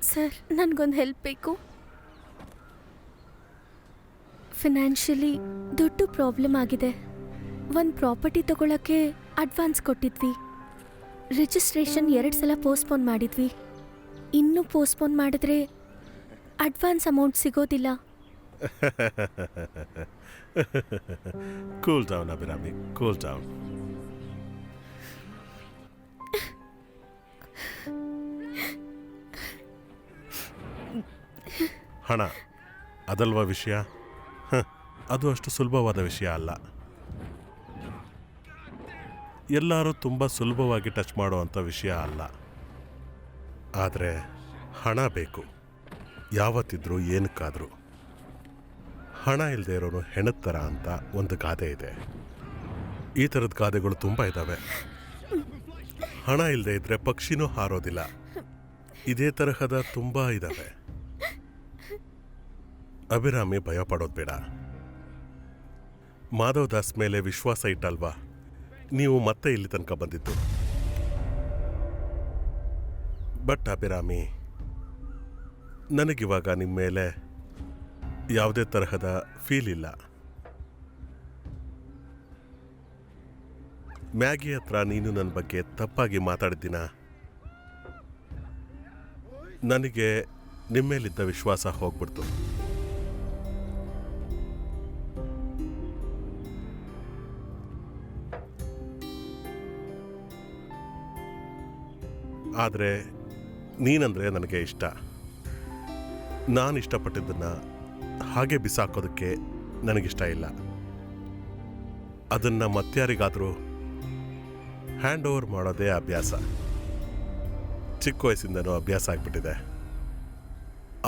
Sir, ನನಗೊಂದು help ಬೇಕು. Financially ದೊಡ್ಡ ಪ್ರಾಬ್ಲಮ್ ಆಗಿದೆ. ಒಂದು ಪ್ರಾಪರ್ಟಿ ತಗೊಳ್ಳೋಕ್ಕೆ ಅಡ್ವಾನ್ಸ್ ಕೊಟ್ಟಿದ್ವಿ. ರಿಜಿಸ್ಟ್ರೇಷನ್ 2 ಸಲ ಪೋಸ್ಟ್ಪೋನ್ ಮಾಡಿದ್ವಿ. ಇನ್ನೂ ಪೋಸ್ಟ್ಪೋನ್ ಮಾಡಿದ್ರೆ ಅಡ್ವಾನ್ಸ್ ಅಮೌಂಟ್ ಸಿಗೋದಿಲ್ಲ. Cool down Abhirami, cool down. ಹಣ ಅದಲ್ವಾ ವಿಷಯ? ಅದು ಅಷ್ಟು ಸುಲಭವಾದ ವಿಷಯ ಅಲ್ಲ. ಎಲ್ಲರೂ ತುಂಬ ಸುಲಭವಾಗಿ ಟಚ್ ಮಾಡುವಂಥ ವಿಷಯ ಅಲ್ಲ. ಆದರೆ ಹಣ ಬೇಕು, ಯಾವತ್ತಿದ್ರೂ ಏನಕ್ಕಾದರೂ. ಹಣ ಇಲ್ಲದೆ ಇರೋನು ಹೆಣದ ಥರ ಅಂತ ಒಂದು ಗಾದೆ ಇದೆ. ಈ ಥರದ ಗಾದೆಗಳು ತುಂಬ ಇದ್ದಾವೆ. ಹಣ ಇಲ್ಲದೆ ಇದ್ದರೆ ಪಕ್ಷಿನೂ ಹಾರೋದಿಲ್ಲ. ಇದೇ ತರಹದ ತುಂಬ ಇದ್ದಾವೆ. ಅಭಿರಾಮಿ ಭಯ ಪಡೋದು ಬೇಡ. ಮಾಧವ್ ದಾಸ್ ಮೇಲೆ ವಿಶ್ವಾಸ ಇಟ್ಟಲ್ವಾ ನೀವು ಮತ್ತೆ ಇಲ್ಲಿ ತನಕ ಬಂದಿದ್ದು. ಬಟ್ ಅಭಿರಾಮಿ, ನನಗಿವಾಗ ನಿಮ್ಮ ಮೇಲೆ ಯಾವುದೇ ತರಹದ ಫೀಲ್ ಇಲ್ಲ. ಮ್ಯಾಗಿ ಹತ್ರ ನೀನು ನನ್ನ ಬಗ್ಗೆ ತಪ್ಪಾಗಿ ಮಾತಾಡಿದ್ದೀನ. ನನಗೆ ನಿಮ್ಮ ಮೇಲಿದ್ದ ವಿಶ್ವಾಸ ಹೋಗ್ಬಿಡ್ತು. ಆದರೆ ನೀನಂದರೆ ನನಗೆ ಇಷ್ಟ. ನಾನು ಇಷ್ಟಪಟ್ಟಿದ್ದನ್ನು ಹಾಗೆ ಬಿಸಾಕೋದಕ್ಕೆ ನನಗಿಷ್ಟ ಇಲ್ಲ. ಅದನ್ನು ಮತ್ಯಾರಿಗಾದರೂ ಹ್ಯಾಂಡ್ ಓವರ್ ಮಾಡೋದೇ ಅಭ್ಯಾಸ. ಚಿಕ್ಕ ವಯಸ್ಸಿಂದನೂ ಅಭ್ಯಾಸ ಆಗಿಬಿಟ್ಟಿದೆ.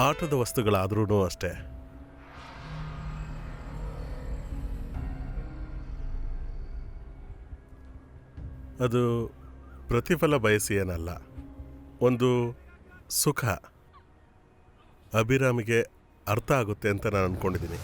ಆಟದ ವಸ್ತುಗಳಾದ್ರೂ ಅಷ್ಟೇ. ಅದು ಪ್ರತಿಫಲ ಬಯಸಿ ಏನಲ್ಲ, ಒಂದು ಸುಖ. ಅಭಿರಾಮಿಗೆ ಅರ್ಥ ಆಗುತ್ತೆ ಅಂತ ನಾನು ಅಂದ್ಕೊಂಡಿದ್ದೀನಿ.